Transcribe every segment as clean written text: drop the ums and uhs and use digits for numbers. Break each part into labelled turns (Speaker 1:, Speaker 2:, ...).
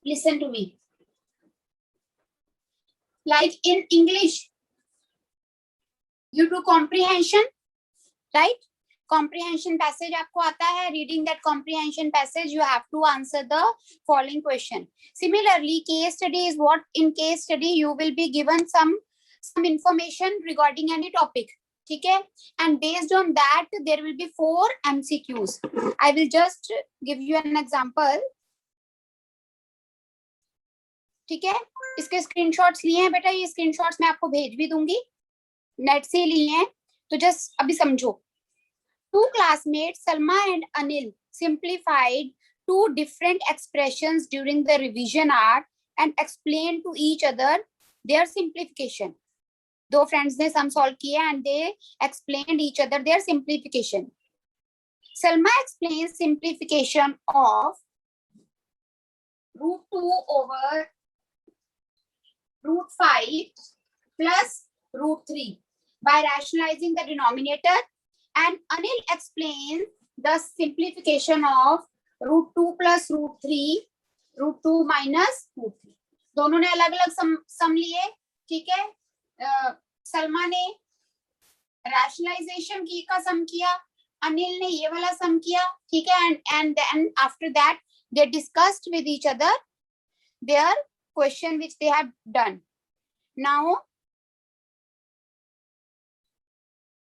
Speaker 1: Listen to me. Like in English, you do comprehension, right? Comprehension passage आपको आता है. Reading that comprehension passage, you have to answer the following question. Similarly, case study is what? In case study, you will be given some information regarding any topic. ठीक है? And based on that, there will be 4 MCQs. I will just give you an example. ठीक है? इसके screenshots लिए हैं बेटा. ये screenshots मैं आपको भेज भी दूंगी. नेट से लिए हैं. तो जस्ट अभी समझो. 2 classmates, Salma and Anil, simplified 2 different expressions during the revision hour and explained to each other their simplification. 2 friends ने sum solve किए and they explained each other their simplification. Salma explains simplification of √2 over √5 plus √3 by rationalizing the denominator, and Anil explains the simplification of √2 plus √3, √2 minus √3. दोनों ने अलग अलग सम लिए. ठीक है? सलमा ने rationalization की का सम किया, अनिल ने ये वाला सम किया. ठीक है? and then after that they discussed with each other their question which they have done. Now,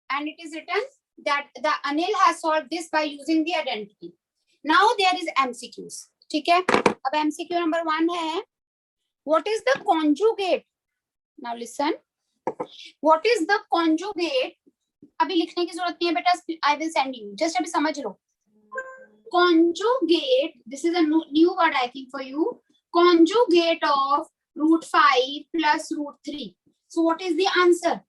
Speaker 1: and it is written that the Anil has solved this by using the identity. Now there is MCQs. ठीक है? अब MCQ number 1 है. What is the conjugate? Now listen. What is the conjugate? अभी लिखने की जरूरत नहीं है बेटा. I will send you. Just अभी समझ लो. Conjugate. This is a new word I think for you. Conjugate of √5 plus √3. So what is the answer?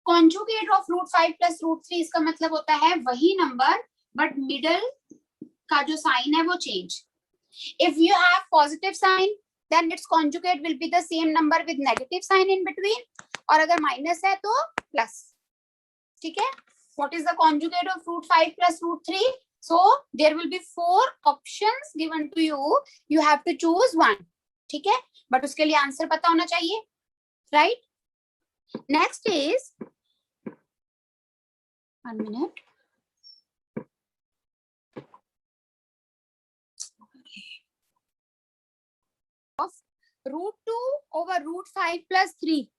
Speaker 1: Conjugate of √5 plus √3 इसका मतलब होता है वही नंबर but middle का जो sign है वो change. If you have positive sign, then its conjugate will be the same number with negative sign in between. और अगर minus है तो plus. ठीक है? What is the conjugate of √5 plus √3? So there will be 4 options given to you. You have to choose one. ठीक है? But उसके लिए answer पता होना चाहिए, right? Next is 1 minute. Of √2 over √5 plus 3.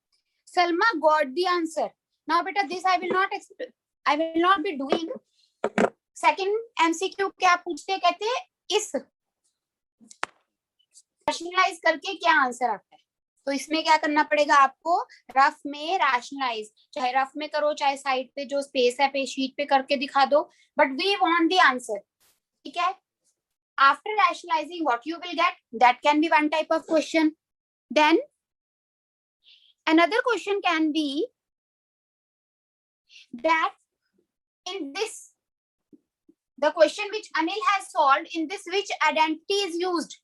Speaker 1: Salma got the answer. Now beta this I will not be doing. Second MCQ क्या पूछते हैं? कहते हैं इस रैशनलाइज करके क्या आंसर आता है. तो इसमें क्या करना पड़ेगा आपको? रफ में रैशनलाइज, चाहे रफ में करो चाहे साइड पे जो स्पेस है पे शीट पे करके दिखा दो, but we want the answer. ठीक है? After rationalizing, what you will get, that can be one type of question. Then another question can be that in this, the question which Anil has solved, in this which identity is used?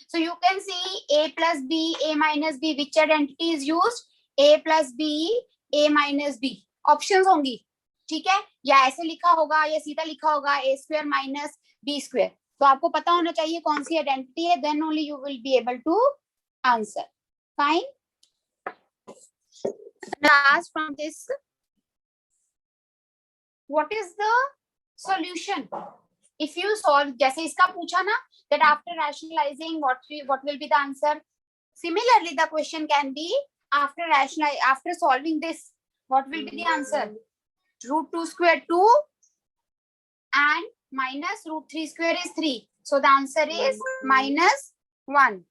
Speaker 1: So you can see A plus B, A minus B, which identity is used? A plus B, A minus B. Options होंगी. ठीक है? या ऐसे लिखा होगा या सीधा लिखा होगा A square minus B square. तो आपको पता होना चाहिए कौन सी आइडेंटिटी है. Then only you will be able to answer. Fine. Last from this, what is the solution? If you solve, जैसे इसका पूछा ना, that after rationalizing what will be the answer? Similarly, the question can be after solving this, what will be the answer? √2 square 2 and minus √3 square is 3. So the answer is -1.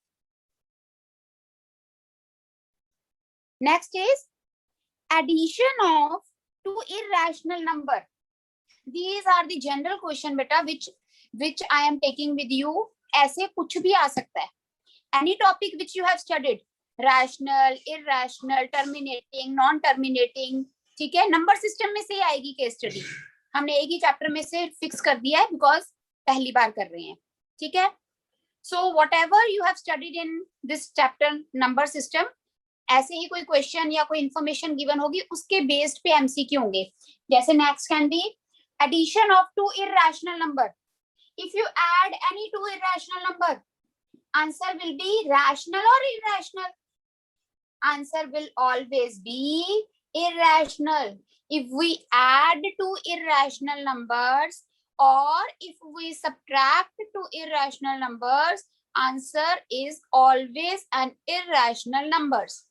Speaker 1: Next is addition of 2 irrational number. These are the general question beta which I am taking with you. ऐसे कुछ भी आ सकता है. Any topic which you have studied, rational, irrational, terminating, non-terminating. ठीक है? Number system में से आएगी केस स्टडी. हमने एक ही चैप्टर में से फिक्स कर दिया है बिकॉज पहली बार कर रहे हैं. ठीक है? So whatever you have studied in this chapter number system, ऐसे ही कोई क्वेश्चन या कोई इंफॉर्मेशन गिवन होगी उसके बेस्ड पे एमसीक्यू होंगे. जैसे next can be addition of 2 irrational number. If you add any 2 irrational number, Answer will be rational or irrational? Answer will always be irrational. If we add two irrational numbers or if we subtract two irrational numbers, answer is always an irrational numbers.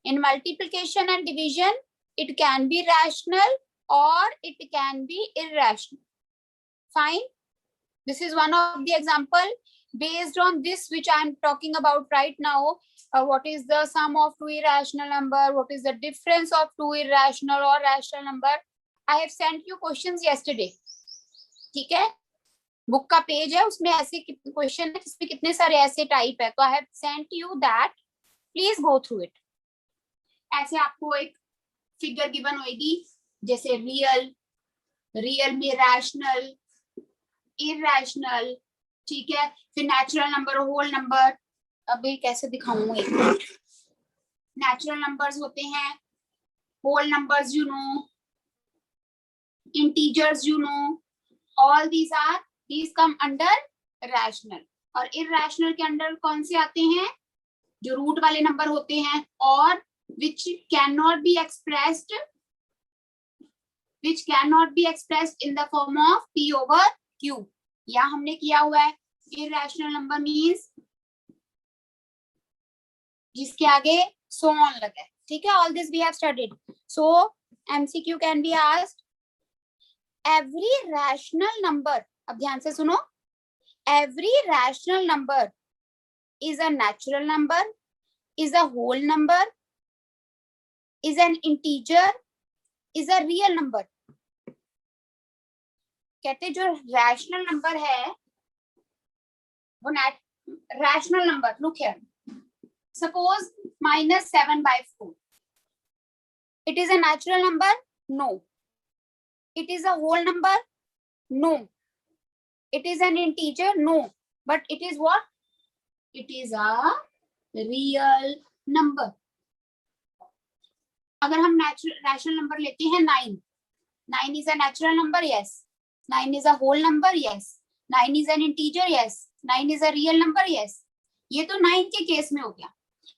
Speaker 1: In multiplication and division, it can be rational or it can be irrational. Fine. This is one of the example. Based on this which I am talking about right now, what is the sum of two irrational number, what is the difference of two irrational or rational number. I have sent you questions yesterday. ठीक है, book का page है, उसमें ऐसे question है जिसमें कितने सारे ऐसे टाइप है, तो I have sent you that, please go through it. ऐसे आपको एक फिगर गिवन होगी, जैसे रियल, रियल में रैशनल, इरैशनल, ठीक है, फिर नेचुरल नंबर, होल नंबर. अभी कैसे दिखाऊं, एक मिनट. नेचुरल नंबर्स होते हैं, whole numbers you know, integers you know, all these come under rational. और irrational के अंडर कौन से आते हैं, जो रूट वाले नंबर होते हैं और which cannot be expressed in the form of p over q. या हमने किया हुआ है. irrational number means जिसके आगे so on लगा है, ठीक है. all this we have studied. So MCQ can be asked. Every rational number, अब ध्यान से सुनो, every rational number is a natural number, is a whole number, is an integer, is a real number. कहते जो rational number है वो rational number. Look here, suppose -7/4. It is a natural number? No. It is a whole number? No. It is an integer? No. But it is what? It is a real number. अगर हम rational number लेते हैं 9. 9 is a natural number? Yes. 9 is a whole number? Yes. 9 is an integer? Yes. 9 is a real number? Yes. ये तो 9 के case में हो गया.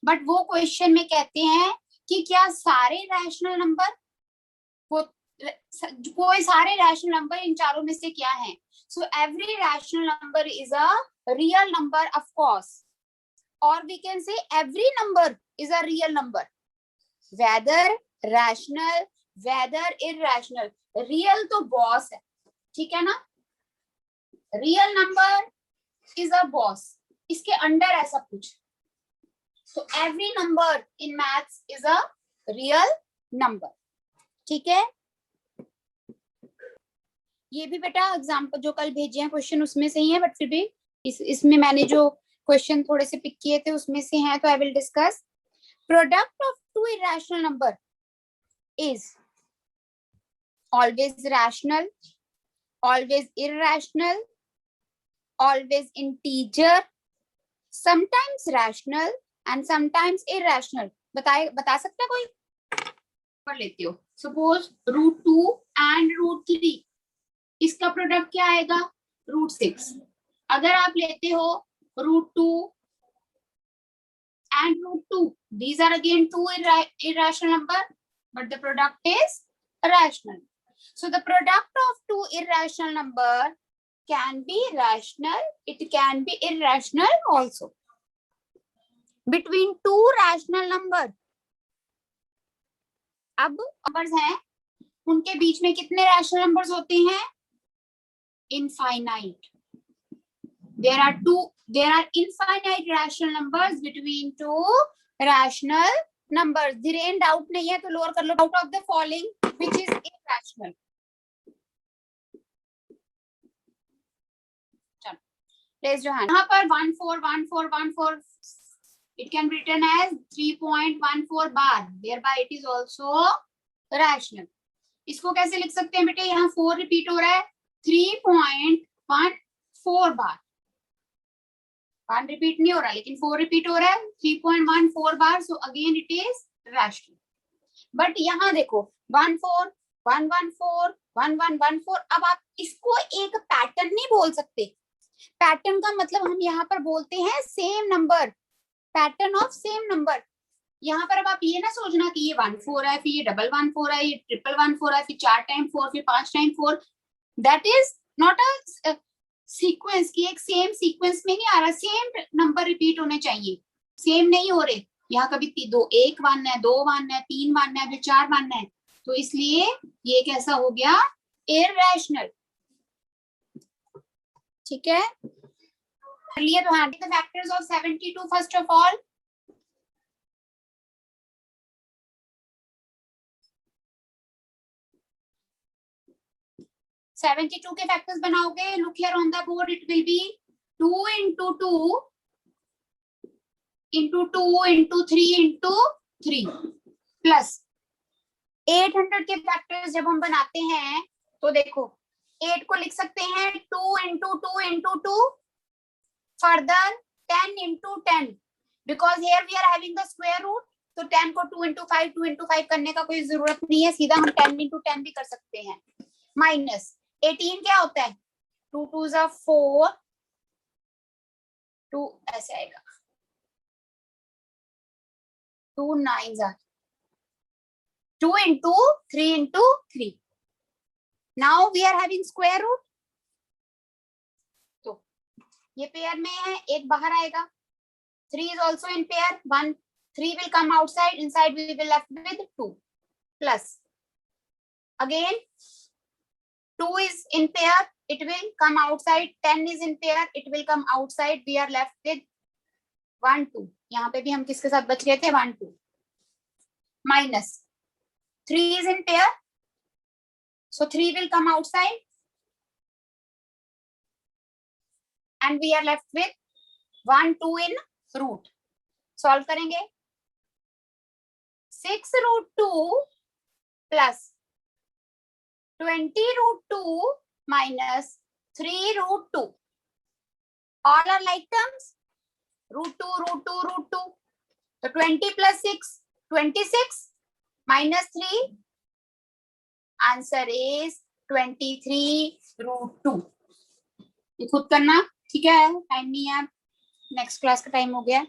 Speaker 1: बट वो क्वेश्चन में कहते हैं कि क्या सारे रैशनल नंबर, कोई सारे रैशनल नंबर इन चारों में से क्या है. So every rational number is a real number of course, और we can say every number is a real number, whether rational whether irrational. Real तो बॉस है, ठीक है ना. Real number is a boss, इसके अंडर है सब कुछ. So every number in maths is a real number. ठीक है. ये भी बेटा एग्जाम्पल जो कल भेजे हैं क्वेश्चन उसमें से ही है, बट फिर भी इसमें मैंने जो क्वेश्चन थोड़े से पिक किए थे उसमें से हैं, तो I will discuss. Product of two irrational number is always rational, always irrational, always integer, sometimes rational and sometimes irrational. बता सकता कोई? कर लेते हो. Suppose √2 and √3, इसका प्रोडक्ट क्या आएगा? √6. अगर आप लेते हो √2 and √2, these are again two irrational number, but the product is rational. So the product of two irrational number can be rational, it can be irrational also. Between two rational number, अब numbers हैं, उनके बीच में कितने rational numbers होते हैं? Infinite. there are infinite rational numbers between two rational numbers. Dhiren doubt नहीं है तो लोअर कर लो. out of the following which is irrational? चलो raise your hand. यहाँ पर 1 4 1 4 1 4, it can be written as 3.14 bar, thereby it is also rational. इसको कैसे लिख सकते हैं बेटे? यहाँ 4 रिपीट हो रहा है, 3.14 बार. 1 रिपीट नहीं हो रहा लेकिन 4 रिपीट हो रहा है, 3.14 बार. So again it is rational. But यहाँ देखो 1 4 1 1 4 1 1 1 4. अब आप इसको एक पैटर्न नहीं बोल सकते, पैटर्न का मतलब हम यहाँ पर बोलते हैं same number, pattern of same number. यहाँ पर अब आप ये ना सोचना कि ये 1 4 है, फिर ये 1 1 4 है, ये 1 1 1 4 है, फिर 4 टाइम 4, फिर 5 time 4। That is not a sequence की, एक सेम सीक्वेंस में नहीं आ रहा, सेम नंबर रिपीट होने चाहिए, सेम नहीं हो रहे। यहाँ कभी 1 1 है, 2 1 है, 3 1 है, फिर 4 1 है, तो इसलिए ये कैसा हो गया, इररेशनल। ठीक है, कर लिए तो हाँ, the factors of 72 first of all. Seventy two के फैक्टर्स बनाओगे, look here on the board, it will be 2 into 2 into 2 into 3 into 3 plus 800 के फैक्टर्स जब हम बनाते हैं तो देखो 8 को लिख सकते हैं 2 into 2 into 2, further 10 into 10, because here we are having the square root, तो 10 को 2 into 5 2 into 5 करने का कोई जरूरत नहीं है, सीधा हम 10 into 10 भी कर सकते हैं। माइनस 18 क्या होता है, 2 2s are 4, 2 ऐसे आएगा, 2 9s are 2 into 3 into 3. Now we are having square root, तो ये पेयर में है, एक बाहर आएगा, 3 is also in pair, 1 3 will come outside, inside we will left with 2 plus again 2 is in pair, it will come outside, 10 is in pair, it will come outside, we are left with 1 2, यहाँ पे भी हम किसके साथ बच गए थे, 1 2 minus 3 is in pair, so 3 will come outside and we are left with 1 2 in root. Solve करेंगे, 6 root 2 plus 20 root 2 minus 3 root 2, all are like terms, root 2 root 2 root 2, so 20 plus 6 26 minus 3, answer is 23 root 2. ये खुद करना, ठीक है, time नहीं है, next class का time हो गया।